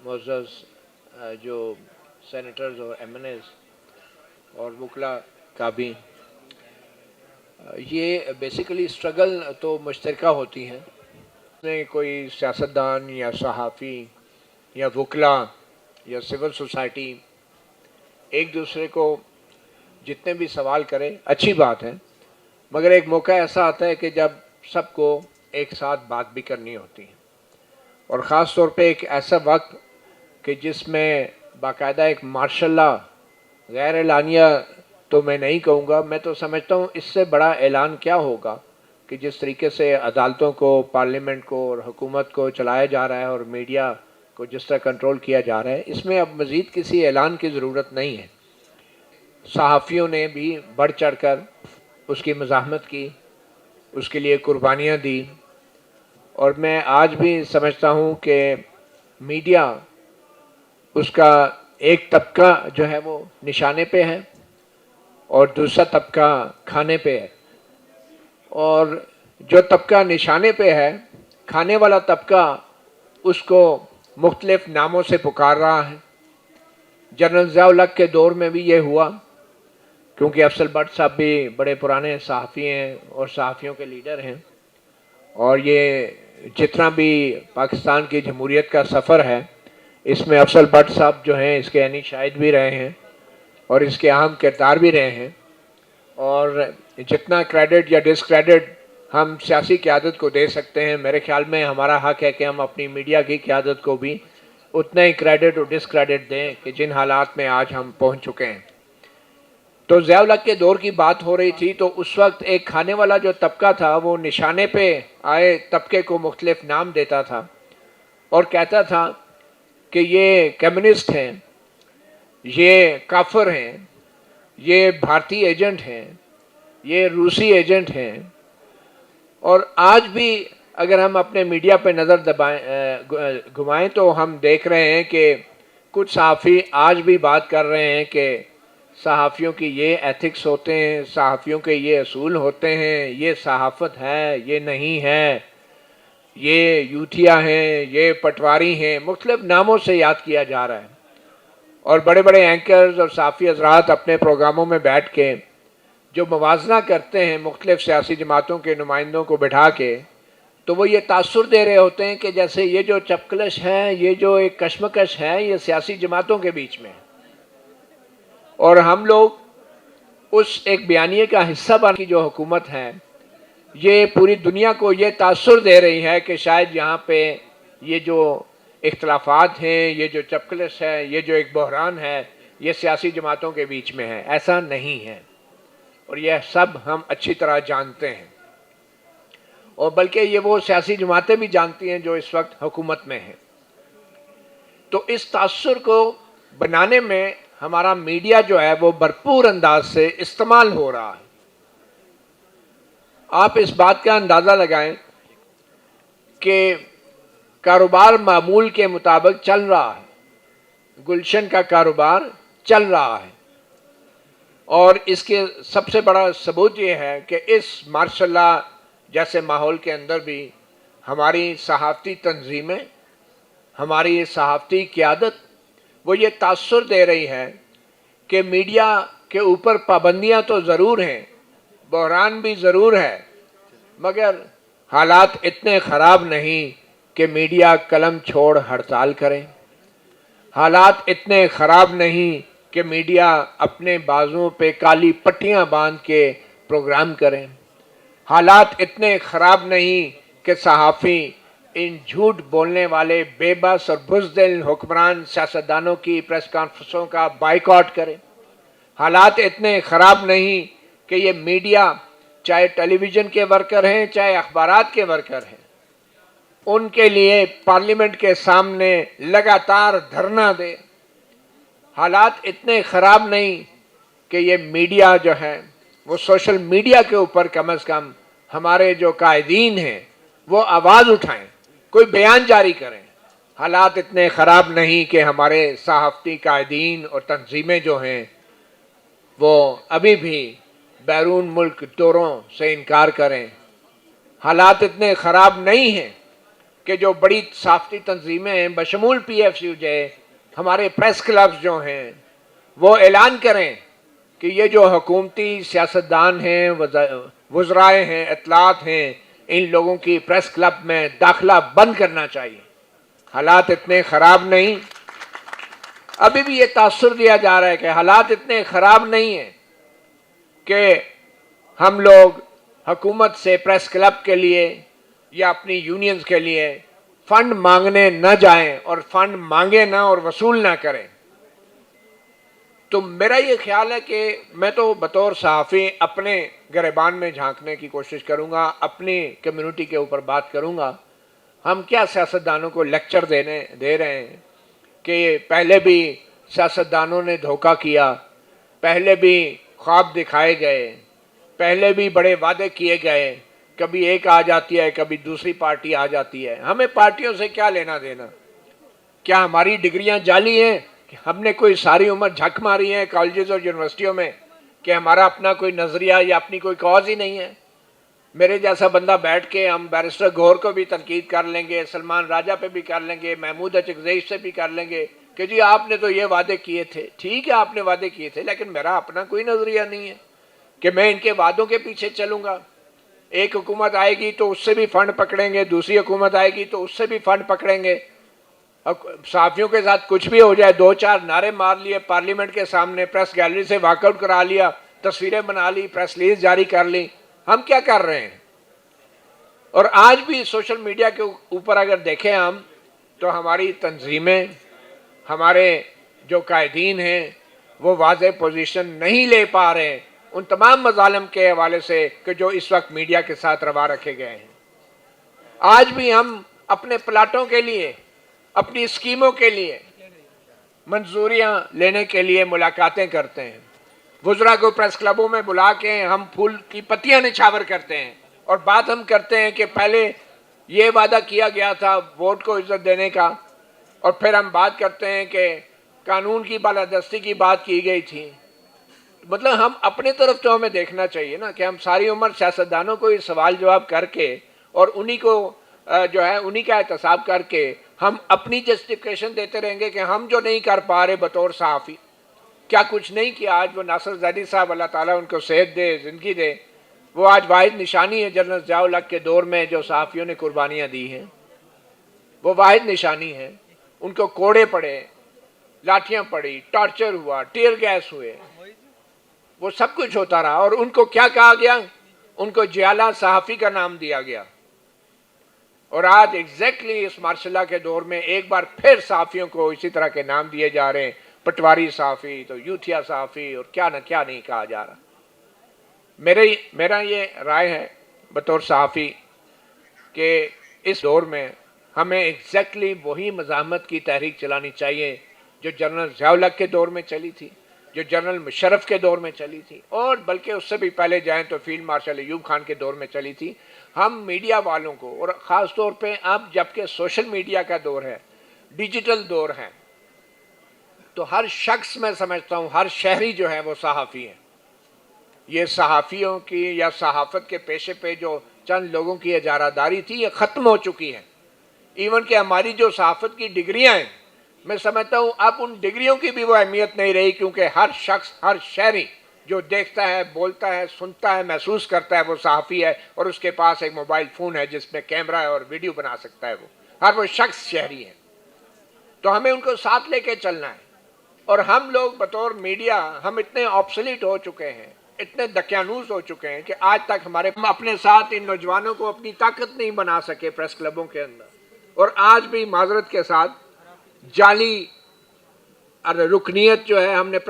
معزز جو سینیٹرز اور ایم این ایز اور وکلا کا بھی یہ بیسیکلی اسٹرگل تو مشترکہ ہوتی ہیں. اس میں کوئی سیاستدان یا صحافی یا وکلا یا سول سوسائٹی ایک دوسرے کو جتنے بھی سوال کرے اچھی بات ہے، مگر ایک موقع ایسا آتا ہے کہ جب سب کو ایک ساتھ بات بھی کرنی ہوتی ہے، اور خاص طور پہ ایک ایسا وقت کہ جس میں باقاعدہ ایک مارشل لا غیر اعلانیہ تو میں نہیں کہوں گا، میں تو سمجھتا ہوں اس سے بڑا اعلان کیا ہوگا کہ جس طریقے سے عدالتوں کو، پارلیمنٹ کو اور حکومت کو چلایا جا رہا ہے اور میڈیا کو جس طرح کنٹرول کیا جا رہا ہے، اس میں اب مزید کسی اعلان کی ضرورت نہیں ہے. صحافیوں نے بھی بڑھ چڑھ کر اس کی مزاحمت کی، اس کے لیے قربانیاں دی، اور میں آج بھی سمجھتا ہوں کہ میڈیا اس کا ایک طبقہ جو ہے وہ نشانے پہ ہے اور دوسرا طبقہ کھانے پہ ہے. اور جو طبقہ نشانے پہ ہے، کھانے والا طبقہ اس کو مختلف ناموں سے پکار رہا ہے. جنرل ضیاء الحق کے دور میں بھی یہ ہوا، کیونکہ افضل بٹ صاحب بھی بڑے پرانے صحافی ہیں اور صحافیوں کے لیڈر ہیں، اور یہ جتنا بھی پاکستان کی جمہوریت کا سفر ہے اس میں افضل بٹ صاحب جو ہیں اس کے عینی شاہد بھی رہے ہیں اور اس کے اہم کردار بھی رہے ہیں. اور جتنا کریڈٹ یا ڈسکریڈٹ ہم سیاسی قیادت کو دے سکتے ہیں، میرے خیال میں ہمارا حق ہے کہ ہم اپنی میڈیا کی قیادت کو بھی اتنا ہی کریڈٹ اور ڈسکریڈٹ دیں کہ جن حالات میں آج ہم پہنچ چکے ہیں. تو ضیاء الحق کے دور کی بات ہو رہی تھی، تو اس وقت ایک کھانے والا جو طبقہ تھا وہ نشانے پہ آئے طبقے کو مختلف نام دیتا تھا اور کہتا تھا کہ یہ کمیونسٹ ہیں، یہ کافر ہیں، یہ بھارتی ایجنٹ ہیں، یہ روسی ایجنٹ ہیں. اور آج بھی اگر ہم اپنے میڈیا پہ نظر گھمائیں تو ہم دیکھ رہے ہیں کہ کچھ صحافی آج بھی بات کر رہے ہیں کہ صحافیوں کی یہ ایتھکس ہوتے ہیں، صحافیوں کے یہ اصول ہوتے ہیں، یہ صحافت ہے، یہ نہیں ہے، یہ یوتھیا ہیں، یہ پٹواری ہیں، مختلف ناموں سے یاد کیا جا رہا ہے. اور بڑے بڑے اینکرز اور صحافی حضرات اپنے پروگراموں میں بیٹھ کے جو موازنہ کرتے ہیں مختلف سیاسی جماعتوں کے نمائندوں کو بٹھا کے، تو وہ یہ تاثر دے رہے ہوتے ہیں کہ جیسے یہ جو چپکلش ہے، یہ جو ایک کشمکش ہے، یہ سیاسی جماعتوں کے بیچ میں ہے. اور ہم لوگ اس ایک بیانیے کا حصہ بن کی جو حکومت ہے، یہ پوری دنیا کو یہ تاثر دے رہی ہے کہ شاید یہاں پہ یہ جو اختلافات ہیں، یہ جو چپکلش ہے، یہ جو ایک بحران ہے، یہ سیاسی جماعتوں کے بیچ میں ہے. ایسا نہیں ہے، اور یہ سب ہم اچھی طرح جانتے ہیں، اور بلکہ یہ وہ سیاسی جماعتیں بھی جانتی ہیں جو اس وقت حکومت میں ہیں. تو اس تاثر کو بنانے میں ہمارا میڈیا جو ہے وہ بھرپور انداز سے استعمال ہو رہا ہے. آپ اس بات کا اندازہ لگائیں کہ کاروبار معمول کے مطابق چل رہا ہے، گلشن کا کاروبار چل رہا ہے، اور اس کے سب سے بڑا ثبوت یہ ہے کہ اس ماشاء اللہ جیسے ماحول کے اندر بھی ہماری صحافتی تنظیمیں، ہماری صحافتی قیادت وہ یہ تاثر دے رہی ہے کہ میڈیا کے اوپر پابندیاں تو ضرور ہیں، بحران بھی ضرور ہے، مگر حالات اتنے خراب نہیں کہ میڈیا قلم چھوڑ ہڑتال کرے. حالات اتنے خراب نہیں کہ میڈیا اپنے بازوؤں پہ کالی پٹیاں باندھ کے پروگرام کریں. حالات اتنے خراب نہیں کہ صحافی ان جھوٹ بولنے والے بے بس اور بزدل حکمران سیاستدانوں کی پریس کانفرنسوں کا بائیکاٹ کریں. حالات اتنے خراب نہیں کہ یہ میڈیا چاہے ٹیلی ویژن کے ورکر ہیں، چاہے اخبارات کے ورکر ہیں، ان کے لیے پارلیمنٹ کے سامنے لگاتار دھرنا دے. حالات اتنے خراب نہیں کہ یہ میڈیا جو ہے وہ سوشل میڈیا کے اوپر کم از کم ہمارے جو قائدین ہیں وہ آواز اٹھائیں، کوئی بیان جاری کریں. حالات اتنے خراب نہیں کہ ہمارے صحافتی قائدین اور تنظیمیں جو ہیں وہ ابھی بھی بیرون ملک دوروں سے انکار کریں. حالات اتنے خراب نہیں ہیں کہ جو بڑی صحافتی تنظیمیں ہیں بشمول PFU ہمارے پریس کلبز جو ہیں وہ اعلان کریں کہ یہ جو حکومتی سیاستدان ہیں، وزرائے ہیں، اطلاعات ہیں، ان لوگوں کی پریس کلب میں داخلہ بند کرنا چاہیے۔ حالات اتنے خراب نہیں، ابھی بھی یہ تاثر دیا جا رہا ہے کہ حالات اتنے خراب نہیں ہیں کہ ہم لوگ حکومت سے پریس کلب کے لیے یا اپنی یونینز کے لیے فنڈ مانگنے نہ جائیں اور فنڈ مانگے نہ اور وصول نہ کریں۔ تو میرا یہ خیال ہے کہ میں تو بطور صحافی اپنے گریبان میں جھانکنے کی کوشش کروں گا، اپنی کمیونٹی کے اوپر بات کروں گا۔ ہم کیا سیاستدانوں کو لیکچر دے رہے ہیں کہ پہلے بھی سیاستدانوں نے دھوکہ کیا، پہلے بھی خواب دکھائے گئے، پہلے بھی بڑے وعدے کیے گئے، کبھی ایک آ جاتی ہے، کبھی دوسری پارٹی آ جاتی ہے۔ ہمیں پارٹیوں سے کیا لینا دینا؟ کیا ہماری ڈگریاں جعلی ہیں؟ ہم نے کوئی ساری عمر جھک ماری ہے کالجز اور یونیورسٹیوں میں کہ ہمارا اپنا کوئی نظریہ یا اپنی کوئی کاز ہی نہیں ہے؟ میرے جیسا بندہ بیٹھ کے ہم بیرسٹر گور کو بھی تنقید کر لیں گے، سلمان راجہ پہ بھی کر لیں گے، محمود اچکزئی سے بھی کر لیں گے کہ جی آپ نے تو یہ وعدے کیے تھے۔ ٹھیک ہے آپ نے وعدے کیے تھے، لیکن میرا اپنا کوئی نظریہ نہیں ہے کہ میں ان کے وعدوں کے پیچھے چلوں گا۔ ایک حکومت آئے گی تو اس سے بھی فنڈ پکڑیں گے، دوسری حکومت آئے گی تو اس سے بھی فنڈ پکڑیں گے۔ صحافیوں کے ساتھ کچھ بھی ہو جائے، دو چار نعرے مار لیے پارلیمنٹ کے سامنے، پریس گیلری سے واک آؤٹ کرا لیا، تصویریں بنا لی، پریس ریلیز جاری کر لی، ہم کیا کر رہے ہیں؟ اور آج بھی سوشل میڈیا کے اوپر اگر دیکھیں ہم تو ہماری تنظیمیں، ہمارے جو قائدین ہیں وہ واضح پوزیشن نہیں لے پا رہے ہیں ان تمام مظالم کے حوالے سے کہ جو اس وقت میڈیا کے ساتھ روا رکھے گئے ہیں۔ آج بھی ہم اپنے پلاٹوں کے لیے، اپنی اسکیموں کے لیے منظوریاں لینے کے لیے ملاقاتیں کرتے ہیں، وزراء کو پریس کلبوں میں بلا کے ہم پھول کی پتیاں نچھاور کرتے ہیں اور بات ہم کرتے ہیں کہ پہلے یہ وعدہ کیا گیا تھا ووٹ کو عزت دینے کا، اور پھر ہم بات کرتے ہیں کہ قانون کی بالادستی کی بات کی گئی تھی۔ مطلب ہم اپنے طرف تو ہمیں دیکھنا چاہیے نا کہ ہم ساری عمر سیاستدانوں کو یہ سوال جواب کر کے اور انہی کو جو ہے انہی کا احتساب کر کے ہم اپنی جسٹیفیکیشن دیتے رہیں گے کہ ہم جو نہیں کر پا رہے بطور صحافی، کیا کچھ نہیں کیا۔ آج وہ ناصر زیدی صاحب اللہ تعالیٰ ان کو صحت دے، زندگی دے، وہ آج واحد نشانی ہے جنرل ضیاء الحق کے دور میں جو صحافیوں نے قربانیاں دی ہیں، وہ واحد نشانی ہے۔ ان کو کوڑے پڑے، لاٹھیاں پڑی، ٹارچر ہوا، ٹیئر گیس ہوئے، وہ سب کچھ ہوتا رہا، اور ان کو کیا کہا گیا؟ ان کو جیالہ صحافی کا نام دیا گیا۔ اور آج ایگزیکٹلی اس مارشل لاء کے دور میں ایک بار پھر صحافیوں کو اسی طرح کے نام دیے جا رہے ہیں، پٹواری صحافی، تو یوتھیا صحافی، اور کیا نہ کیا نہیں کہا جا رہا۔ میرا یہ رائے ہے بطور صحافی کہ اس دور میں ہمیں ایگزیکٹلی وہی مزاحمت کی تحریک چلانی چاہیے جو جنرل ضیاء الحق کے دور میں چلی تھی، جو جنرل مشرف کے دور میں چلی تھی، اور بلکہ اس سے بھی پہلے جائیں تو فیلڈ مارشل ایوب خان کے دور میں چلی تھی۔ ہم میڈیا والوں کو، اور خاص طور پہ اب جبکہ سوشل میڈیا کا دور ہے، ڈیجیٹل دور ہے، تو ہر شخص میں سمجھتا ہوں ہر شہری جو ہے وہ صحافی ہے۔ یہ صحافیوں کی یا صحافت کے پیشے پہ جو چند لوگوں کی اجارہ داری تھی یہ ختم ہو چکی ہے۔ ایون کہ ہماری جو صحافت کی ڈگریاں ہیں، میں سمجھتا ہوں اب ان ڈگریوں کی بھی وہ اہمیت نہیں رہی، کیونکہ ہر شخص، ہر شہری جو دیکھتا ہے، بولتا ہے، سنتا ہے، محسوس کرتا ہے وہ صحافی ہے، اور اس کے پاس ایک موبائل فون ہے جس میں کیمرہ ہے اور ویڈیو بنا سکتا ہے، ہر وہ شخص شہری ہے۔ تو ہمیں ان کو ساتھ لے کے چلنا ہے، اور ہم لوگ بطور میڈیا ہم اتنے آبسلیٹ ہو چکے ہیں، اتنے دقیانوس ہو چکے ہیں کہ آج تک ہم اپنے ساتھ ان نوجوانوں کو اپنی طاقت نہیں بنا سکے پریس کلبوں کے اندر، اور آج بھی معذرت کے ساتھ جعلی رکنیت جو ہے ہم نے پریس